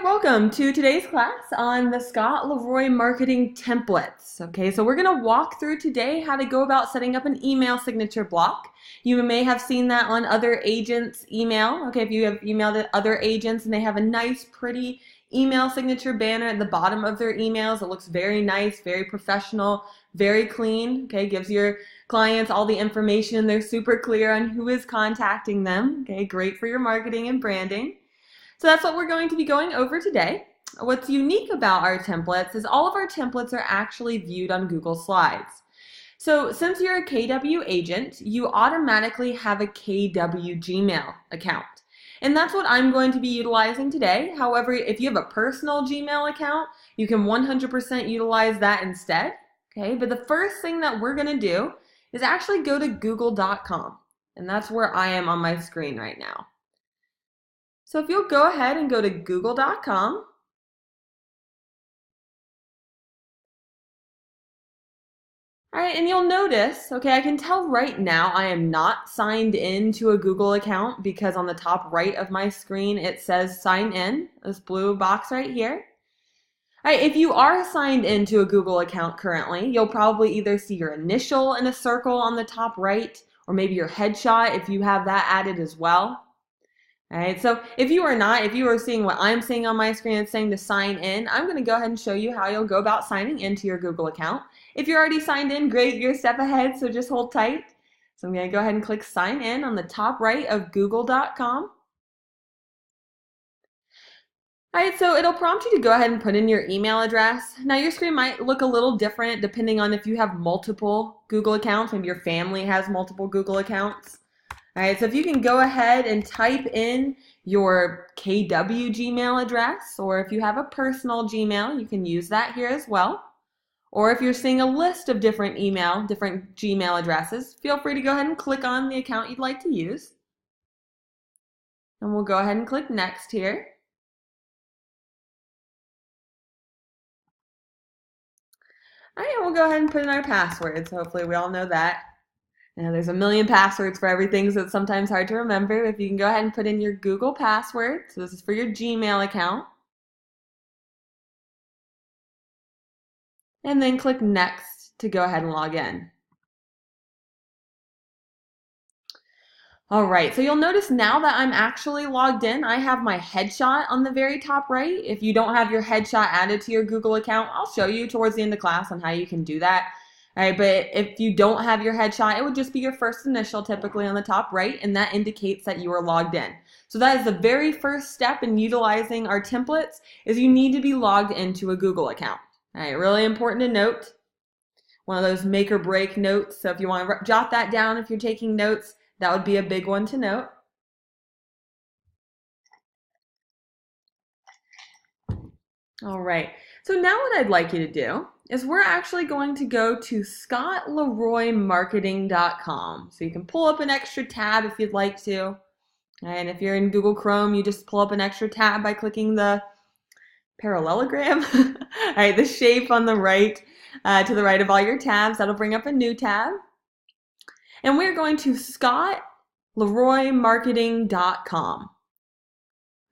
Welcome to today's class on the Scott Leroy marketing templates. Okay, so we're going to walk through today how to go about setting up an email signature block. You may have seen that on other agents' email. Okay, if you have emailed other agents and they have a nice, pretty email signature banner at the bottom of their emails, it looks very nice, very professional, very clean. Okay, gives your clients all the information. They're super clear on who is contacting them. Okay, great for your marketing and branding. So that's what we're going to be going over today. What's unique about our templates is all of our templates are actually viewed on Google Slides. So since you're a KW agent, you automatically have a KW Gmail account. And that's what I'm going to be utilizing today. However, if you have a personal Gmail account, you can 100% utilize that instead. Okay, but the first thing that we're going to do is actually go to google.com. And that's where I am on my screen right now. So if you'll go ahead and go to google.com, all right, and you'll notice, okay, I can tell right now I am not signed in to a Google account because on the top right of my screen it says sign in, this blue box right here. All right, if you are signed into a Google account currently, you'll probably either see your initial in a circle on the top right, or maybe your headshot if you have that added as well. All right, so if you are seeing what I'm seeing on my screen, it's saying to sign in, I'm going to go ahead and show you how you'll go about signing into your Google account. If you're already signed in, great, you're a step ahead, so just hold tight. So I'm going to go ahead and click sign in on the top right of google.com. All right, so it'll prompt you to go ahead and put in your email address. Now your screen might look a little different depending on if you have multiple Google accounts, maybe your family has multiple Google accounts. All right, so if you can go ahead and type in your KW Gmail address, or if you have a personal Gmail, you can use that here as well. Or if you're seeing a list of different Gmail addresses, feel free to go ahead and click on the account you'd like to use. And we'll go ahead and click next here. All right, we'll go ahead and put in our passwords. Hopefully we all know that. Now there's a million passwords for everything, so it's sometimes hard to remember. If you can go ahead and put in your Google password, so this is for your Gmail account, and then click next to go ahead and log in. All right, so you'll notice now that I'm actually logged in, I have my headshot on the very top right. If you don't have your headshot added to your Google account, I'll show you towards the end of class on how you can do that. All right, but if you don't have your headshot, it would just be your first initial typically on the top right, and that indicates that you are logged in. So that is the very first step in utilizing our templates, is you need to be logged into a Google account. All right, really important to note. One of those make or break notes, so if you want to jot that down if you're taking notes, that would be a big one to note. All right, so now what I'd like you to do is we're actually going to go to scottleroymarketing.com. So you can pull up an extra tab if you'd like to. And if you're in Google Chrome, you just pull up an extra tab by clicking the parallelogram. All right, the shape on the right, to the right of all your tabs. That'll bring up a new tab. And we're going to scottleroymarketing.com.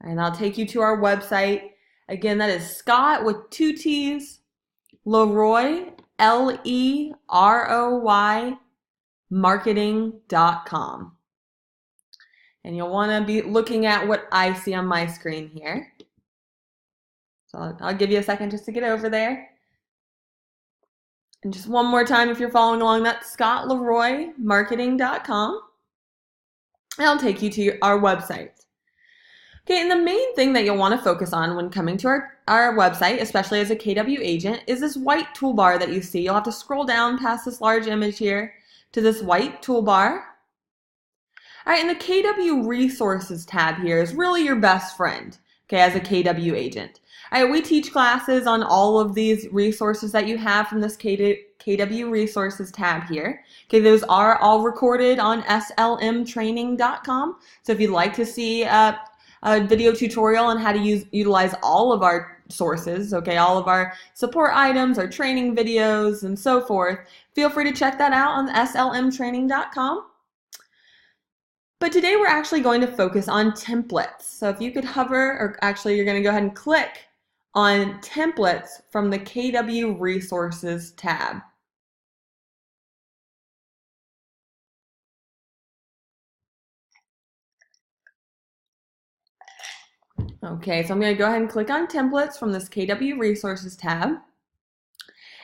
And that'll take you to our website. Again, that is Scott with 2 T's, Leroy, Leroy, marketing.com. And you'll want to be looking at what I see on my screen here. So I'll give you a second just to get over there. And just one more time, if you're following along, that's scottleroymarketing.com. And I'll take you to our website. Okay, and the main thing that you'll want to focus on when coming to our website, especially as a KW agent, is this white toolbar that you see. You'll have to scroll down past this large image here to this white toolbar. All right, and the KW Resources tab here is really your best friend, okay, as a KW agent. All right, we teach classes on all of these resources that you have from this KW Resources tab here. Okay, those are all recorded on slmtraining.com. So if you'd like to see a video tutorial on how to utilize all of our sources, okay, all of our support items, our training videos, and so forth, feel free to check that out on slmtraining.com. But today we're actually going to focus on templates. So if you could hover, or actually you're going to go ahead and click on templates from the KW Resources tab. Okay, so I'm going to go ahead and click on templates from this KW Resources tab.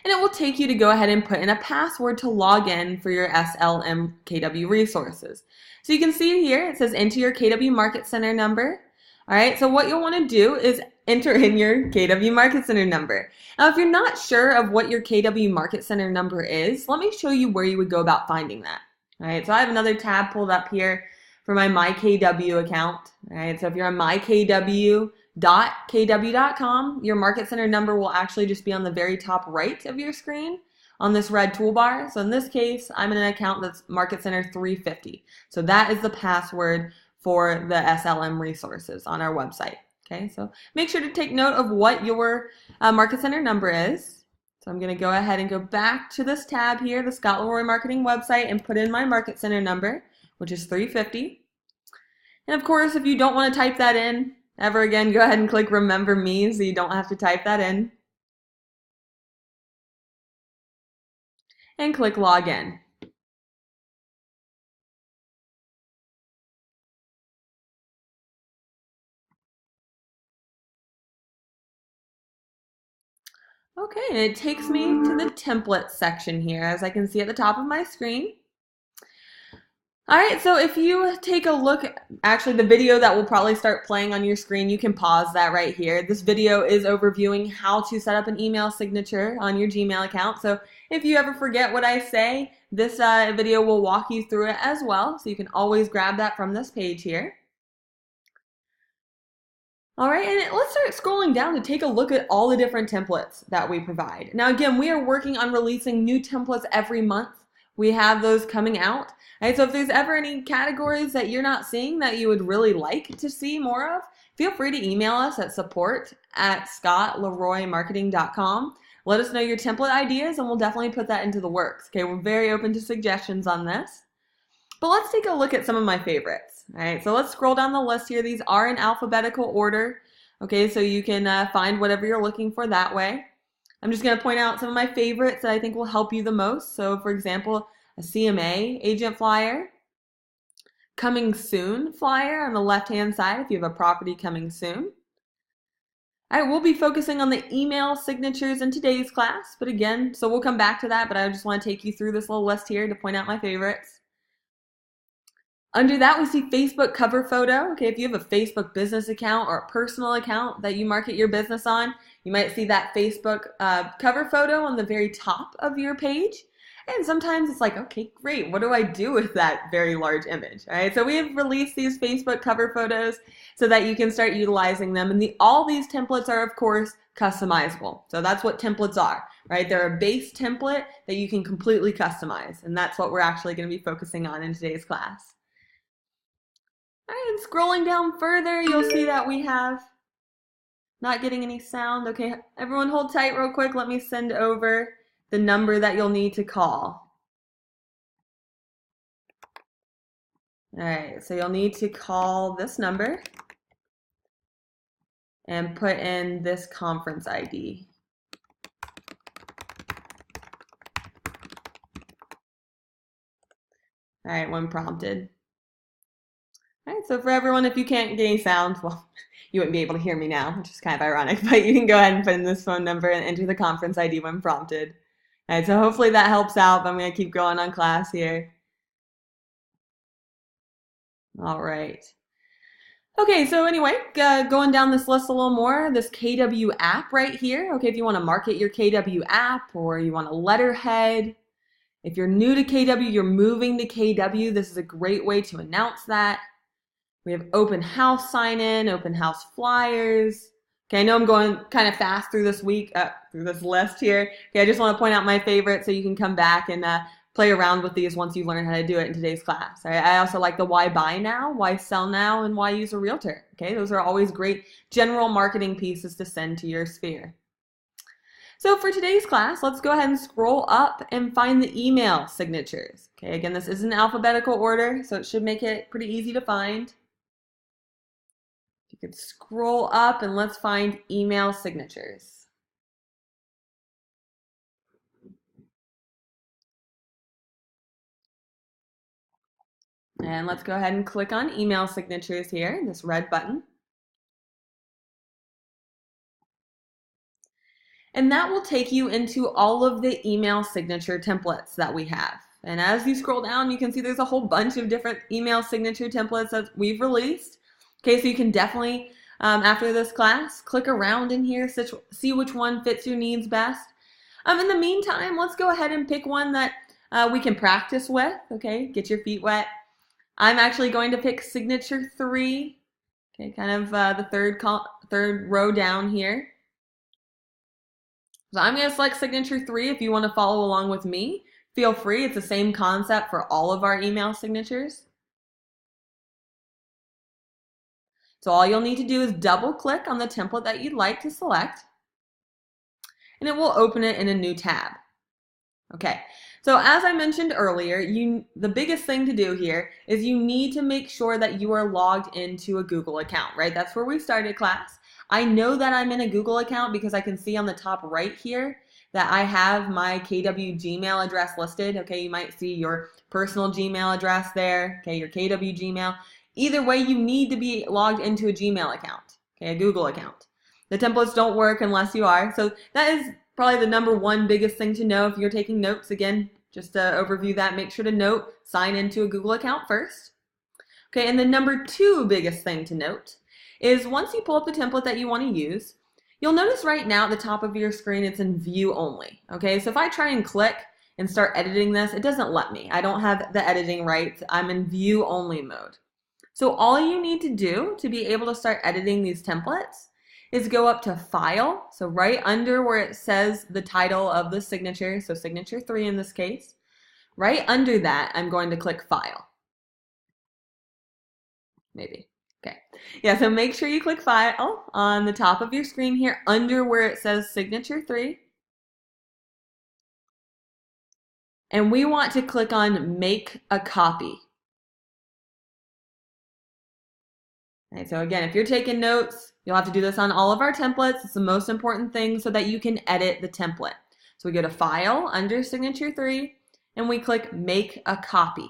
And it will take you to go ahead and put in a password to log in for your SLM KW resources. So you can see here, it says enter your KW Market Center number. All right, so what you'll want to do is enter in your KW Market Center number. Now, if you're not sure of what your KW Market Center number is, let me show you where you would go about finding that. All right, so I have another tab pulled up here for my MyKW account. All right, so if you're on mykw.kw.com, your Market Center number will actually just be on the very top right of your screen on this red toolbar. So in this case, I'm in an account that's Market Center 350. So that is the password for the SLM resources on our website. Okay, so make sure to take note of what your Market Center number is. So I'm going to go ahead and go back to this tab here, the Scott Leroy Marketing website, and put in my Market Center number, which is 350. And of course, if you don't want to type that in ever again, go ahead and click Remember Me so you don't have to type that in. And click Login. Okay, and it takes me to the template section here, as I can see at the top of my screen. All right, so if you take a look, actually the video that will probably start playing on your screen, you can pause that right here. This video is overviewing how to set up an email signature on your Gmail account. So if you ever forget what I say, this video will walk you through it as well. So you can always grab that from this page here. All right, and let's start scrolling down to take a look at all the different templates that we provide. Now again, we are working on releasing new templates every month. We have those coming out. All right, so if there's ever any categories that you're not seeing that you would really like to see more of, feel free to email us at support@scottleroymarketing.com. Let us know your template ideas and we'll definitely put that into the works. Okay, we're very open to suggestions on this. But let's take a look at some of my favorites. All right, so let's scroll down the list here. These are in alphabetical order. Okay, so you can find whatever you're looking for that way. I'm just going to point out some of my favorites that I think will help you the most. So for example, a CMA agent flyer, coming soon flyer on the left-hand side if you have a property coming soon. All right, we'll be focusing on the email signatures in today's class, but again, so we'll come back to that, but I just want to take you through this little list here to point out my favorites. Under that, we see Facebook cover photo. Okay, if you have a Facebook business account or a personal account that you market your business on, you might see that Facebook cover photo on the very top of your page. And sometimes it's like, okay, great, what do I do with that very large image? All right, so we have released these Facebook cover photos so that you can start utilizing them. And all these templates are, of course, customizable. So that's what templates are, right? They're a base template that you can completely customize. And that's what we're actually going to be focusing on in today's class. All right, and scrolling down further, you'll see that we have not getting any sound. Okay, everyone hold tight real quick. Let me send over the number that you'll need to call. All right, so you'll need to call this number and put in this conference ID. All right, when prompted. All right, so for everyone, if you can't get any sound, well, you wouldn't be able to hear me now, which is kind of ironic, but you can go ahead and put in this phone number and enter the conference ID when prompted. All right, so hopefully that helps out, but I'm going to keep going on class here. All right. Okay, so anyway, going down this list a little more, this KW app right here. Okay, if you want to market your KW app or you want a letterhead, if you're new to KW, you're moving to KW, this is a great way to announce that. We have open house sign-in, open house flyers. Okay, I know I'm going kind of fast through this through this list here. Okay, I just want to point out my favorites so you can come back and play around with these once you learn how to do it in today's class. All right, I also like the why buy now, why sell now, and why use a realtor. Okay, those are always great general marketing pieces to send to your sphere. So for today's class, let's go ahead and scroll up and find the email signatures. Okay, again, this is in alphabetical order, so it should make it pretty easy to find. You could scroll up and let's find email signatures. And let's go ahead and click on email signatures here, this red button. And that will take you into all of the email signature templates that we have. And as you scroll down, you can see there's a whole bunch of different email signature templates that we've released. Okay, so you can definitely, after this class, click around in here, see which one fits your needs best. In the meantime, let's go ahead and pick one that we can practice with, okay, get your feet wet. I'm actually going to pick signature 3, okay, kind of the third row down here. So I'm going to select signature 3. If you want to follow along with me, feel free. It's the same concept for all of our email signatures. So all you'll need to do is double click on the template that you'd like to select, and it will open it in a new tab. Okay, so as I mentioned earlier, the biggest thing to do here is you need to make sure that you are logged into a Google account, right? That's where we started class. I know that I'm in a Google account because I can see on the top right here that I have my KW Gmail address listed. Okay, you might see your personal Gmail address there, okay, your KW Gmail. Either way, you need to be logged into a Gmail account, okay, a Google account. The templates don't work unless you are. So that is probably the #1 biggest thing to know if you're taking notes. Again, just to overview that, make sure to note, sign into a Google account first. Okay, and the #2 biggest thing to note is once you pull up the template that you want to use, you'll notice right now at the top of your screen it's in view only. Okay, so if I try and click and start editing this, it doesn't let me. I don't have the editing rights. I'm in view only mode. So all you need to do to be able to start editing these templates is go up to File, so right under where it says the title of the signature, so signature 3 in this case, right under that I'm going to click File. Maybe. Okay. Yeah, so make sure you click File on the top of your screen here under where it says signature 3. And we want to click on Make a Copy. Okay, so again, if you're taking notes, you'll have to do this on all of our templates. It's the most important thing so that you can edit the template. So we go to File under signature 3 and we click Make a Copy.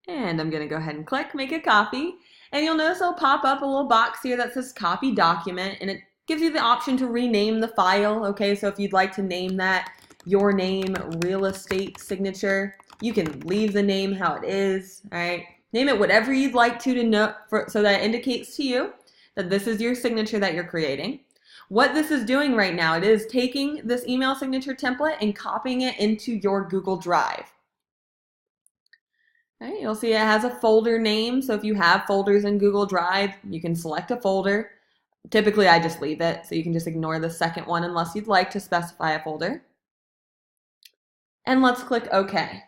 And I'm going to go ahead and click Make a Copy. And you'll notice it'll pop up a little box here that says Copy Document, and it gives you the option to rename the file. Okay, so if you'd like to name that Your Name Real Estate Signature, you can leave the name how it is. All right, name it whatever you'd like to know so that it indicates to you that this is your signature that you're creating. What this is doing right now, it is taking this email signature template and copying it into your Google Drive. Okay, you'll see it has a folder name, so if you have folders in Google Drive, you can select a folder. Typically, I just leave it, so you can just ignore the second one unless you'd like to specify a folder. And let's click OK.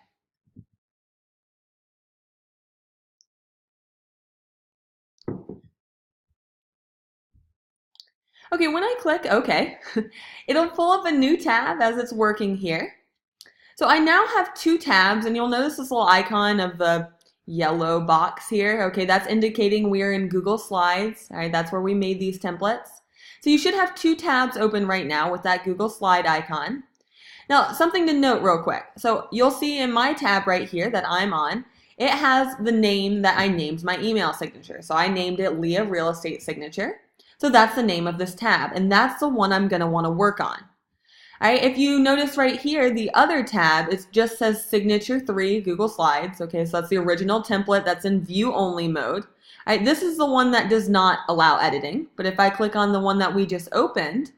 Okay, when I click OK, it'll pull up a new tab as it's working here. So I now have 2 tabs, and you'll notice this little icon of the yellow box here. Okay, that's indicating we're in Google Slides. All right, that's where we made these templates. So you should have 2 tabs open right now with that Google Slide icon. Now, something to note real quick. So you'll see in my tab right here that I'm on, it has the name that I named my email signature. So I named it Leah Real Estate Signature. So that's the name of this tab, and that's the one I'm going to want to work on. All right, if you notice right here, the other tab, it just says Signature 3 Google Slides. Okay, so that's the original template that's in view only mode. All right, this is the one that does not allow editing, but if I click on the one that we just opened,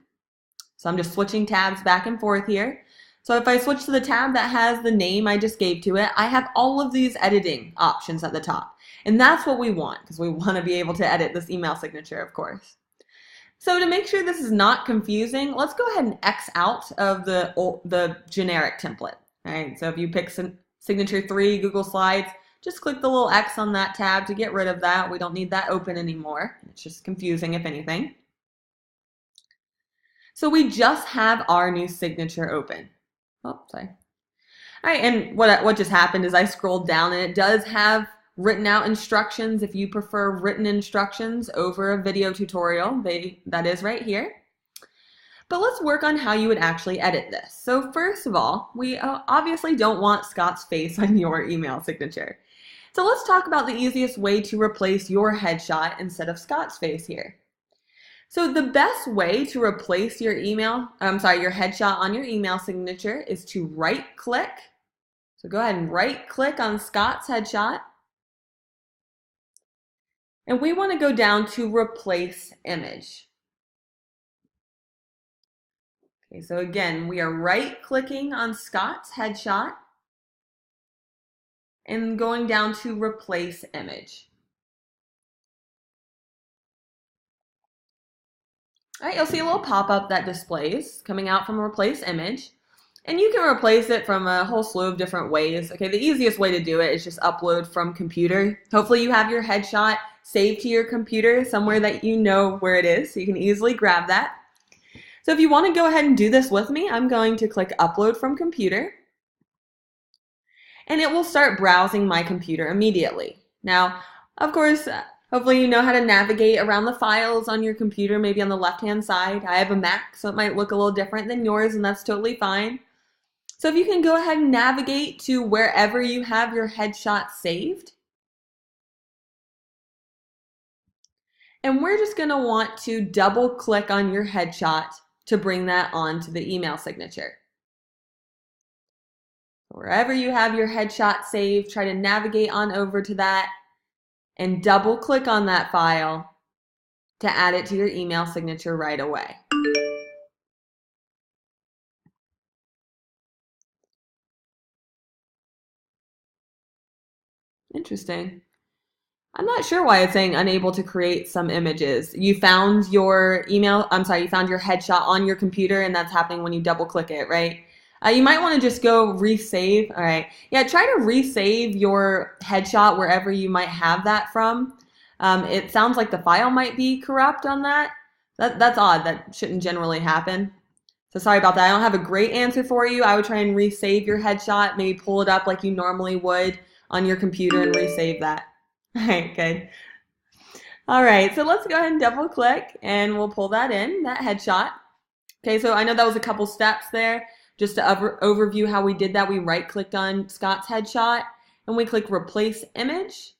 so I'm just switching tabs back and forth here. So if I switch to the tab that has the name I just gave to it, I have all of these editing options at the top. And that's what we want, because we want to be able to edit this email signature, of course. So to make sure this is not confusing, let's go ahead and X out of the generic template. All right, so if you pick signature 3 Google Slides, just click the little X on that tab to get rid of that. We don't need that open anymore. It's just confusing if anything. So we just have our new signature open. Oh, sorry. All right, and what just happened is I scrolled down and it does have written out instructions if you prefer written instructions over a video tutorial. That is right here. But let's work on how you would actually edit this. So first of all, we obviously don't want Scott's face on your email signature. So let's talk about the easiest way to replace your headshot instead of Scott's face here. So the best way to replace your your headshot on your email signature is to right click. So go ahead and right click on Scott's headshot. And we want to go down to replace image. Okay, so again, we are right clicking on Scott's headshot and going down to replace image. All right, you'll see a little pop-up that displays coming out from replace image. And you can replace it from a whole slew of different ways. Okay, the easiest way to do it is just upload from computer. Hopefully you have your headshot saved to your computer somewhere that you know where it is, so you can easily grab that. So if you want to go ahead and do this with me, I'm going to click upload from computer. And it will start browsing my computer immediately. Now, of course, hopefully you know how to navigate around the files on your computer, maybe on the left-hand side. I have a Mac, so it might look a little different than yours, and that's totally fine. So if you can go ahead and navigate to wherever you have your headshot saved. And we're just going to want to double click on your headshot to bring that onto the email signature. Wherever you have your headshot saved, try to navigate on over to that and double click on that file to add it to your email signature right away. Interesting. I'm not sure why it's saying unable to create some images. You found your you found your headshot on your computer, and that's happening when you double click it, right? You might want to just go resave. All right. Yeah, try to resave your headshot wherever you might have that from. It sounds like the file might be corrupt on that. That's odd. That shouldn't generally happen. So sorry about that. I don't have a great answer for you. I would try and resave your headshot, maybe pull it up like you normally would on your computer and resave that. All right, good. All right, so let's go ahead and double click and we'll pull that in, that headshot. Okay, so I know that was a couple steps there. Just to overview how we did that, we right clicked on Scott's headshot and we click replace image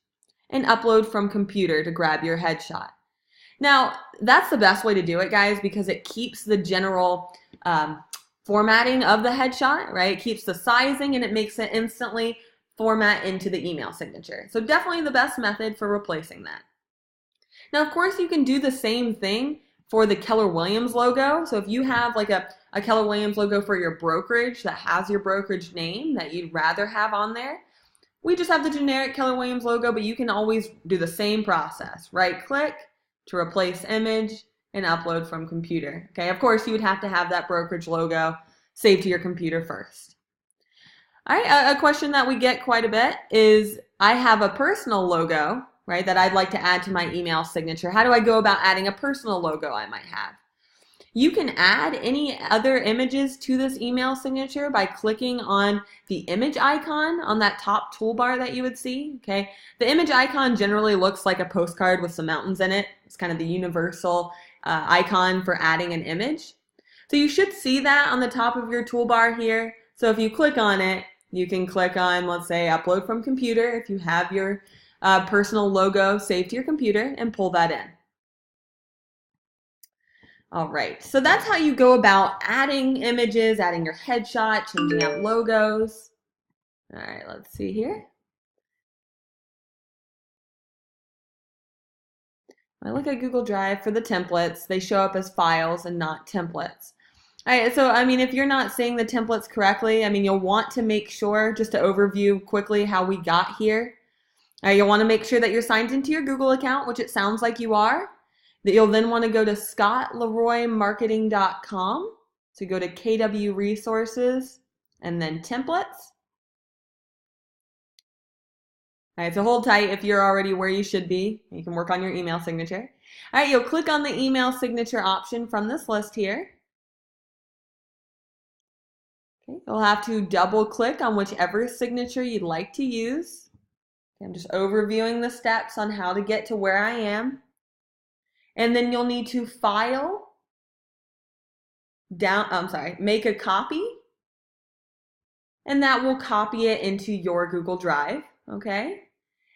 and upload from computer to grab your headshot. Now, that's the best way to do it, guys, because it keeps the general formatting of the headshot, right? It keeps the sizing and it makes it instantly format into the email signature. So definitely the best method for replacing that. Now, of course, you can do the same thing for the Keller Williams logo. So if you have like a Keller Williams logo for your brokerage that has your brokerage name that you'd rather have on there, we just have the generic Keller Williams logo, but you can always do the same process. Right click to replace image and upload from computer. Okay, of course, you would have to have that brokerage logo saved to your computer first. All right, a question that we get quite a bit is, I have a personal logo, right, that I'd like to add to my email signature. How do I go about adding a personal logo I might have? You can add any other images to this email signature by clicking on the image icon on that top toolbar that you would see, okay? The image icon generally looks like a postcard with some mountains in it. It's kind of the universal icon for adding an image. So you should see that on the top of your toolbar here. So if you click on it, you can click on, let's say, upload from computer if you have your personal logo saved to your computer, and pull that in. All right, so that's how you go about adding images, adding your headshot, changing out logos. All right, let's see here. When I look at Google Drive for the templates, they show up as files and not templates. All right, so I mean, if you're not seeing the templates correctly, I mean, you'll want to make sure, just to overview quickly how we got here, you'll want to make sure that you're signed into your Google account, which it sounds like you are. That you'll then want to go to scottleroymarketing.com. So go to KW Resources and then Templates. All right, so hold tight if you're already where you should be. You can work on your email signature. All right, you'll click on the email signature option from this list here. Okay, you'll have to double click on whichever signature you'd like to use. Okay, I'm just overviewing the steps on how to get to where I am. And then you'll need to make a copy, and that will copy it into your Google Drive, okay?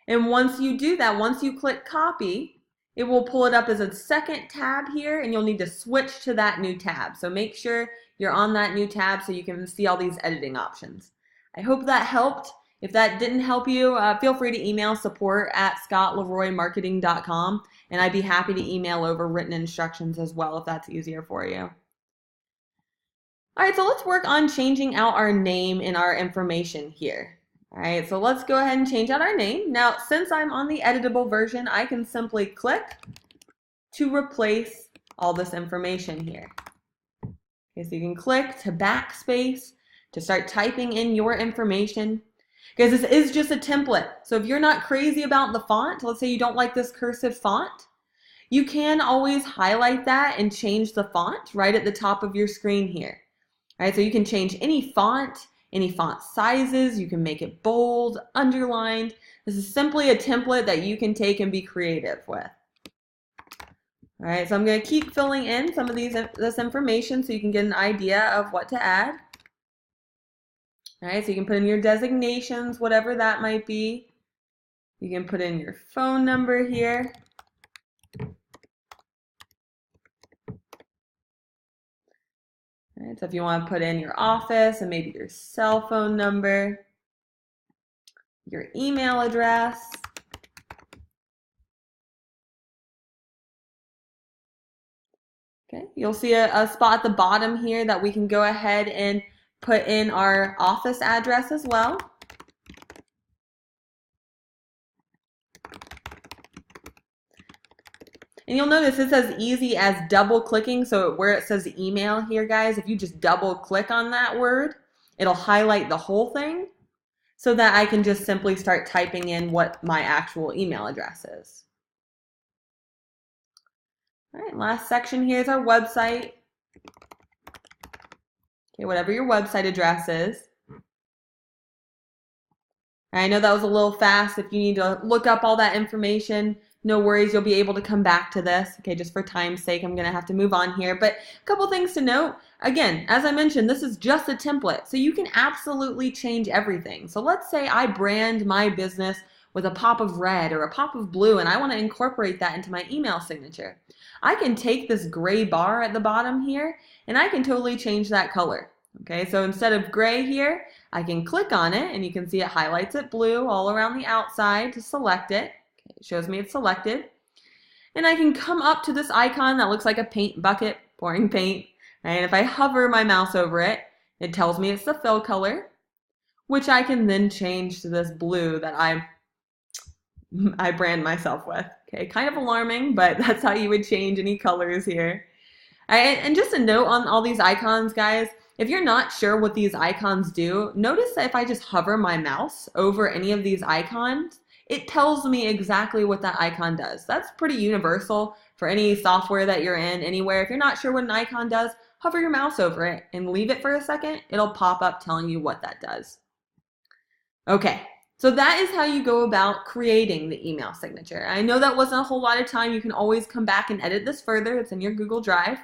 And once you do that, once you click copy, it will pull it up as a second tab here, and you'll need to switch to that new tab. So make sure you're on that new tab so you can see all these editing options. I hope that helped. If that didn't help you, feel free to email support@scottleroymarketing.com, and I'd be happy to email over written instructions as well if that's easier for you. All right, so let's work on changing out our name and our information here. All right, so let's go ahead and change out our name. Now, since I'm on the editable version, I can simply click to replace all this information here. Okay, so you can click to backspace to start typing in your information. Because this is just a template. So if you're not crazy about the font, let's say you don't like this cursive font, you can always highlight that and change the font right at the top of your screen here. All right, so you can change any font sizes, you can make it bold, underlined. This is simply a template that you can take and be creative with. All right, so I'm going to keep filling in some of this information so you can get an idea of what to add. All right, so you can put in your designations, whatever that might be. You can put in your phone number here. All right, so if you want to put in your office and maybe your cell phone number, your email address. Okay, you'll see a spot at the bottom here that we can go ahead and put in our office address as well. And you'll notice it's as easy as double clicking. So where it says email here, guys, if you just double click on that word, it'll highlight the whole thing so that I can just simply start typing in what my actual email address is. All right, last section here is our website. Okay, whatever your website address is. I know that was a little fast. If you need to look up all that information, no worries, you'll be able to come back to this. Okay, just for time's sake, I'm gonna have to move on here. But a couple things to note. Again, as I mentioned, this is just a template, so you can absolutely change everything. So let's say I brand my business with a pop of red or a pop of blue, and I wanna incorporate that into my email signature. I can take this gray bar at the bottom here, and I can totally change that color. Okay, so instead of gray here, I can click on it, and you can see it highlights it blue all around the outside to select it. Okay, it shows me it's selected. And I can come up to this icon that looks like a paint bucket, pouring paint. And if I hover my mouse over it, it tells me it's the fill color, which I can then change to this blue that I brand myself with. Okay, kind of alarming, but that's how you would change any colors here. All right, and just a note on all these icons, guys. If you're not sure what these icons do, notice that if I just hover my mouse over any of these icons, it tells me exactly what that icon does. That's pretty universal for any software that you're in, anywhere. If you're not sure what an icon does, hover your mouse over it and leave it for a second. It'll pop up telling you what that does. Okay, so that is how you go about creating the email signature. I know that wasn't a whole lot of time. You can always come back and edit this further. It's in your Google Drive.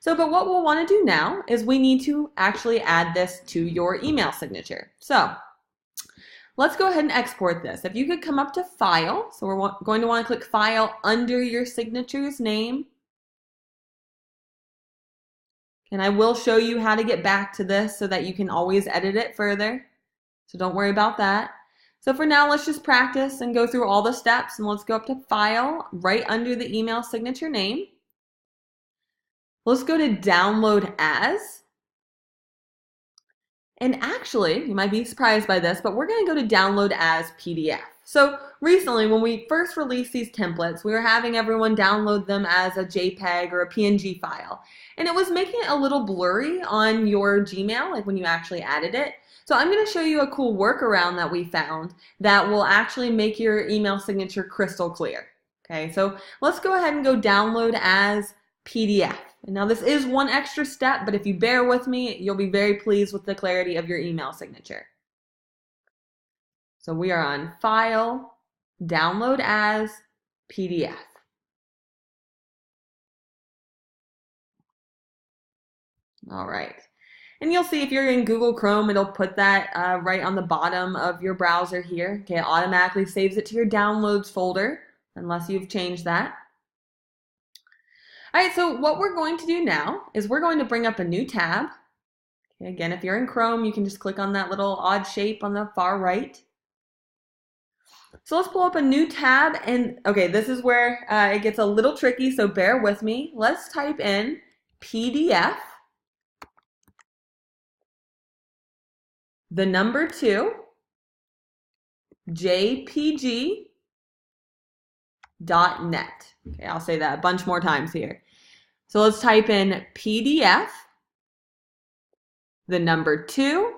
But what we'll want to do now is we need to actually add this to your email signature. So let's go ahead and export this. If you could come up to File, so we're going to want to click File under your signature's name. And I will show you how to get back to this so that you can always edit it further. So don't worry about that. So for now, let's just practice and go through all the steps, and let's go up to File right under the email signature name. Let's go to Download As. And actually, you might be surprised by this, but we're going to go to Download As PDF. So recently, when we first released these templates, we were having everyone download them as a JPEG or a PNG file. And it was making it a little blurry on your Gmail, like when you actually added it. So I'm going to show you a cool workaround that we found that will actually make your email signature crystal clear. Okay, so let's go ahead and go download as PDF. And now this is one extra step, but if you bear with me, you'll be very pleased with the clarity of your email signature. So we are on File, Download as PDF. All right. And you'll see if you're in Google Chrome, it'll put that right on the bottom of your browser here. Okay, it automatically saves it to your downloads folder, unless you've changed that. All right, so what we're going to do now is we're going to bring up a new tab. Okay, again, if you're in Chrome, you can just click on that little odd shape on the far right. So let's pull up a new tab, and okay, this is where it gets a little tricky, so bear with me. Let's type in PDF, the number 2, JPG.net. Okay, I'll say that a bunch more times here. So let's type in PDF, the number 2,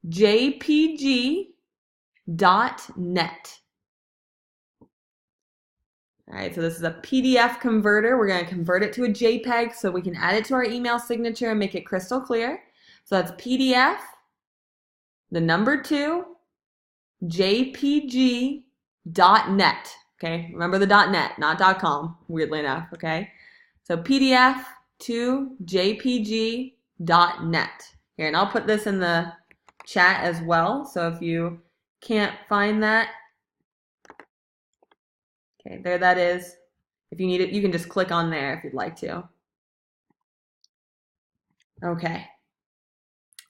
JPG.net. All right, so this is a PDF converter. We're going to convert it to a JPEG so we can add it to our email signature and make it crystal clear. So that's PDF, the number 2, JPG.net. Okay, remember the .net, not .com, weirdly enough, okay? So PDF to JPG.net. Here, and I'll put this in the chat as well, so if you can't find that, okay, there that is. If you need it, you can just click on there if you'd like to. Okay.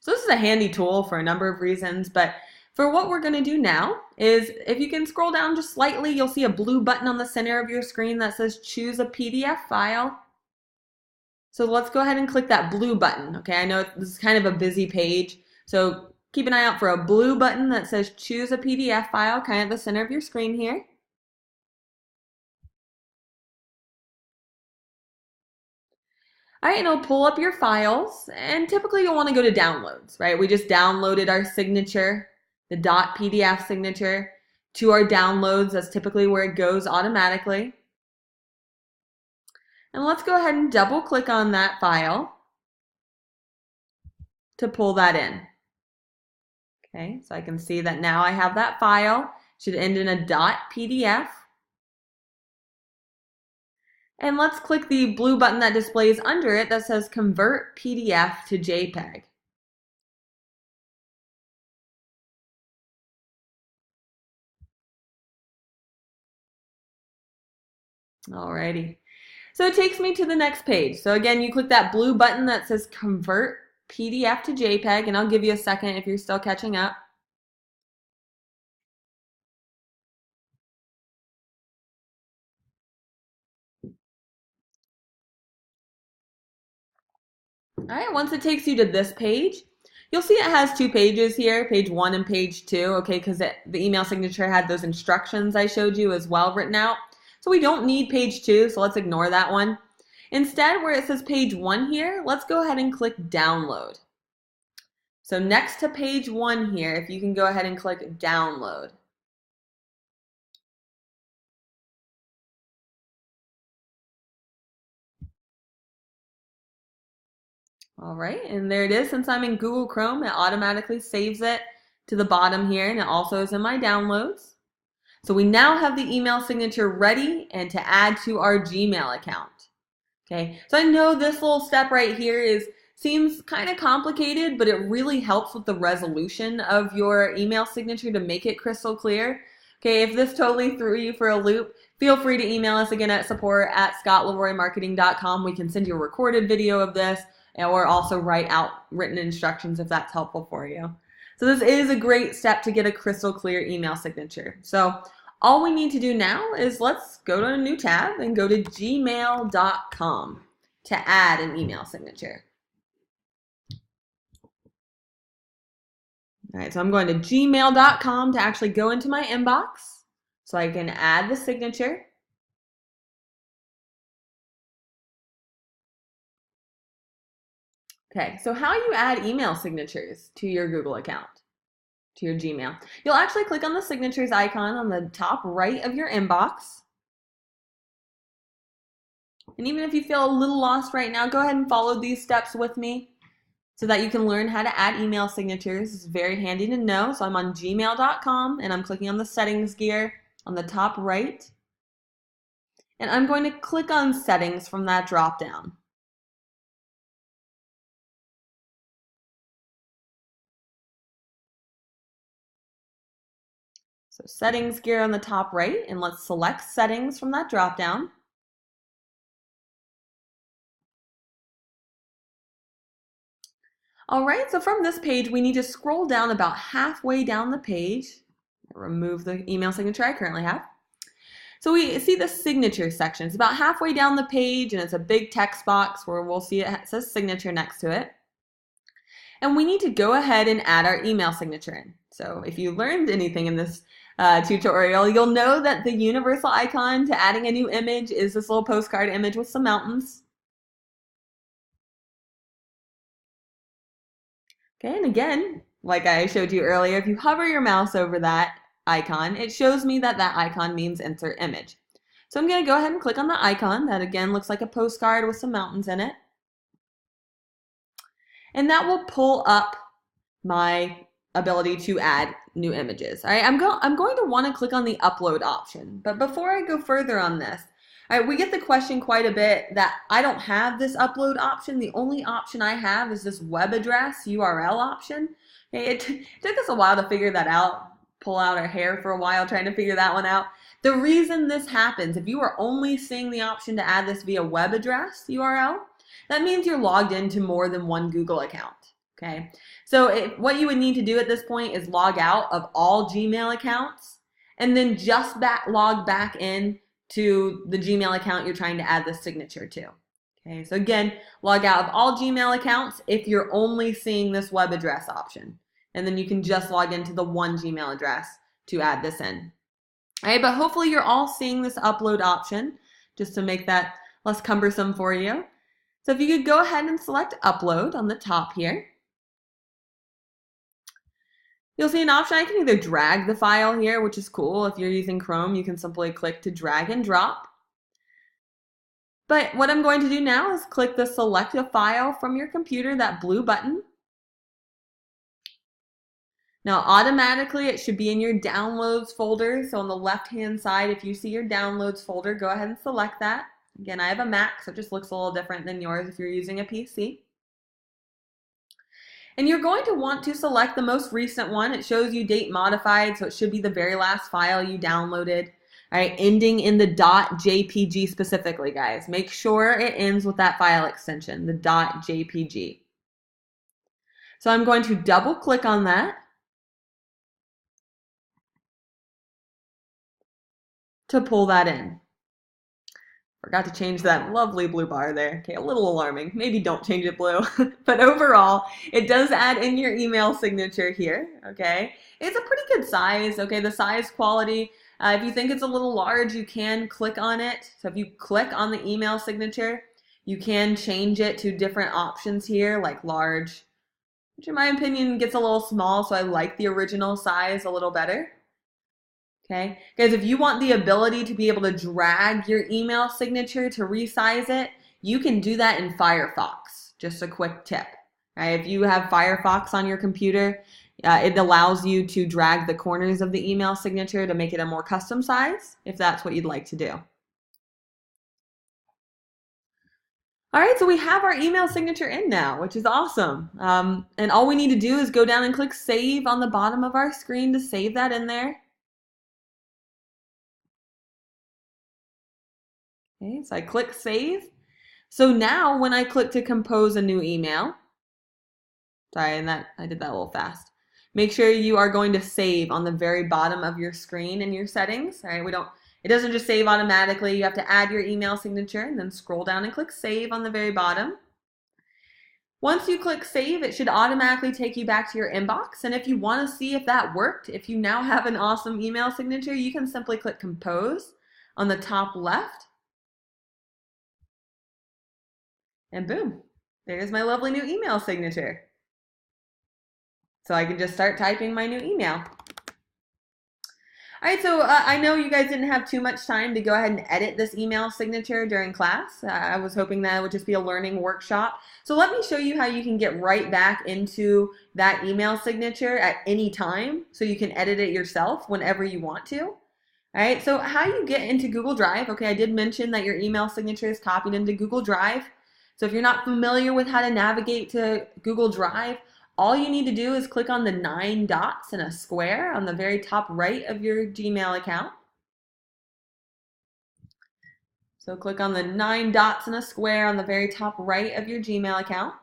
So this is a handy tool for a number of reasons, but for what we're going to do now is if you can scroll down just slightly, you'll see a blue button on the center of your screen that says choose a PDF file. So let's go ahead and click that blue button. Okay, I know this is kind of a busy page, so keep an eye out for a blue button that says choose a PDF file, kind of at the center of your screen here. All right, and it'll pull up your files, and typically you'll want to go to downloads, right? We just downloaded our signature, the .pdf signature, to our downloads. That's typically where it goes automatically. And let's go ahead and double click on that file to pull that in. Okay, so I can see that now I have that file. It should end in a .pdf. And let's click the blue button that displays under it that says Convert PDF to JPEG. Alrighty. So it takes me to the next page. So again, you click that blue button that says Convert PDF to JPEG, and I'll give you a second if you're still catching up. All right, once it takes you to this page, you'll see it has 2 pages here, page 1 and page 2, okay, because the email signature had those instructions I showed you as well written out. So we don't need page 2, so let's ignore that one. Instead, where it says page 1 here, let's go ahead and click download. So next to page 1 here, if you can go ahead and click download. All right, and there it is. Since I'm in Google Chrome, it automatically saves it to the bottom here, and it also is in my downloads. So we now have the email signature ready and to add to our Gmail account. Okay, so I know this little step right here seems kind of complicated, but it really helps with the resolution of your email signature to make it crystal clear. Okay, if this totally threw you for a loop, feel free to email us again at support@scottleroymarketing.com. We can send you a recorded video of this, or also write out written instructions if that's helpful for you. So this is a great step to get a crystal clear email signature. So all we need to do now is let's go to a new tab and go to gmail.com to add an email signature. All right, so I'm going to gmail.com to actually go into my inbox so I can add the signature. Okay, so how you add email signatures to your Google account, to your Gmail. You'll actually click on the signatures icon on the top right of your inbox. And even if you feel a little lost right now, go ahead and follow these steps with me so that you can learn how to add email signatures. It's very handy to know. So I'm on gmail.com and I'm clicking on the settings gear on the top right. And I'm going to click on settings from that drop down. So settings gear on the top right, and let's select settings from that drop down. All right, so from this page, we need to scroll down about halfway down the page. Remove the email signature I currently have. So we see the signature section. It's about halfway down the page, and it's a big text box where we'll see it says signature next to it. And we need to go ahead and add our email signature in. So if you learned anything in this tutorial, you'll know that the universal icon to adding a new image is this little postcard image with some mountains. Okay, and again, like I showed you earlier, if you hover your mouse over that icon, it shows me that that icon means insert image. So I'm going to go ahead and click on the icon. That again looks like a postcard with some mountains in it. And that will pull up my ability to add new images. All right, I'm going to want to click on the upload option. But before I go further on this, all right, we get the question quite a bit that I don't have this upload option. The only option I have is this web address URL option. Okay, it took us a while to figure that out, pull out our hair for a while trying to figure that one out. The reason this happens, if you are only seeing the option to add this via web address URL, that means you're logged into more than one Google account. Okay, so what you would need to do at this point is log out of all Gmail accounts and then just log back in to the Gmail account you're trying to add the signature to. Okay, so again, log out of all Gmail accounts if you're only seeing this web address option. And then you can just log into the one Gmail address to add this in. All right, but hopefully you're all seeing this upload option just to make that less cumbersome for you. So if you could go ahead and select upload on the top here. You'll see an option. I can either drag the file here, which is cool. If you're using Chrome, you can simply click to drag and drop. But what I'm going to do now is click the select a file from your computer, that blue button. Now automatically it should be in your downloads folder. So on the left-hand side, if you see your downloads folder, go ahead and select that. Again, I have a Mac, so it just looks a little different than yours if you're using a PC. And you're going to want to select the most recent one. It shows you date modified, so it should be the very last file you downloaded. All right, ending in the .jpg specifically, guys. Make sure it ends with that file extension, the .jpg. So I'm going to double click on that to pull that in. Forgot to change that lovely blue bar there. Okay, a little alarming. Maybe don't change it blue. But overall, it does add in your email signature here, okay? It's a pretty good size, okay? The size quality, if you think it's a little large, you can click on it. So if you click on the email signature, you can change it to different options here, like large, which in my opinion gets a little small, so I like the original size a little better. Okay, guys, if you want the ability to be able to drag your email signature to resize it, you can do that in Firefox. Just a quick tip. Right? If you have Firefox on your computer, it allows you to drag the corners of the email signature to make it a more custom size, if that's what you'd like to do. All right, so we have our email signature in now, which is awesome. And all we need to do is go down and click Save on the bottom of our screen to save that in there. Okay, so I click Save. So now when I click to compose a new email, sorry, and I did that a little fast. Make sure you are going to save on the very bottom of your screen in your settings. All right, it doesn't just save automatically. You have to add your email signature and then scroll down and click Save on the very bottom. Once you click Save, it should automatically take you back to your inbox. And if you want to see if that worked, if you now have an awesome email signature, you can simply click Compose on the top left. And boom, There's my lovely new email signature. So I can just start typing my new email. All right, so I know you guys didn't have too much time to go ahead and edit this email signature during class. I was hoping that it would just be a learning workshop. So let me show you how you can get right back into that email signature at any time so you can edit it yourself whenever you want to. All right, so how you get into Google Drive. Okay, I did mention that your email signature is copied into Google Drive. So if you're not familiar with how to navigate to Google Drive, all you need to do is click on the 9 dots in a square on the very top right of your Gmail account. So click on the 9 dots in a square on the very top right of your Gmail account.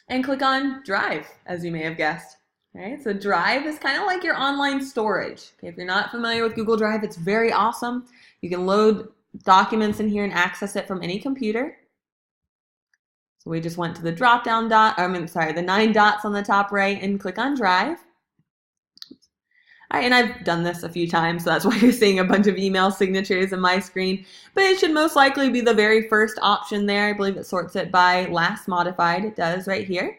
And click on Drive, as you may have guessed. All right, so Drive is kind of like your online storage. Okay, if you're not familiar with Google Drive, it's very awesome. You can load documents in here and access it from any computer. So we just went to the drop-down dot, the 9 dots on the top right and click on Drive. All right, and I've done this a few times, so that's why you're seeing a bunch of email signatures in my screen. But it should most likely be the very first option there. I believe it sorts it by last modified. It does right here.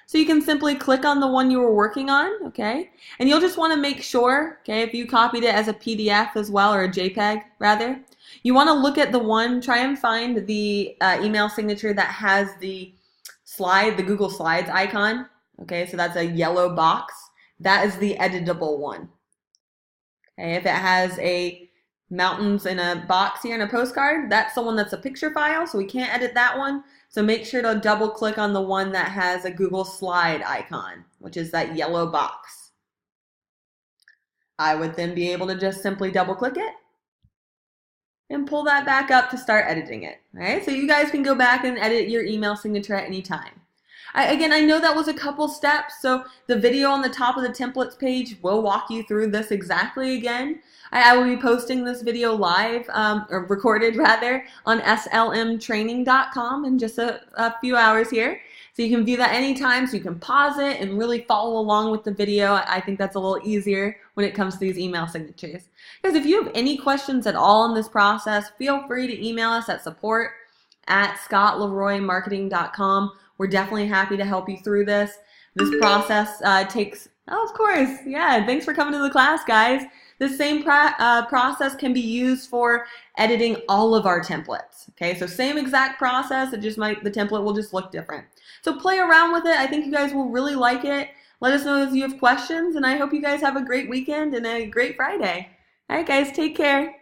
So you can simply click on the one you were working on, okay? And you'll just want to make sure, okay, if you copied it as a PDF as well, or a JPEG rather, you want to look at the one, try and find the email signature that has the slide, the Google Slides icon, okay? So that's a yellow box. That is the editable one. Okay, if it has a mountains in a box here in a postcard, that's the one that's a picture file, so we can't edit that one. So make sure to double click on the one that has a Google Slide icon, which is that yellow box. I would then be able to just simply double click it and pull that back up to start editing it. All right, so you guys can go back and edit your email signature at any time. Again, I know that was a couple steps, so the video on the top of the templates page will walk you through this exactly again. I will be posting this video live, or recorded rather, on slmtraining.com in just a few hours here. So you can view that anytime, so you can pause it and really follow along with the video. I think that's a little easier when it comes to these email signatures. Because if you have any questions at all in this process, feel free to email us at support@scottleroymarketing.com. We're definitely happy to help you through this. This process takes, oh, of course, yeah, thanks for coming to the class, guys. This same process can be used for editing all of our templates. Okay, so same exact process, it just might, the template will just look different. So play around with it. I think you guys will really like it. Let us know if you have questions, and I hope you guys have a great weekend and a great Friday. All right, guys, take care.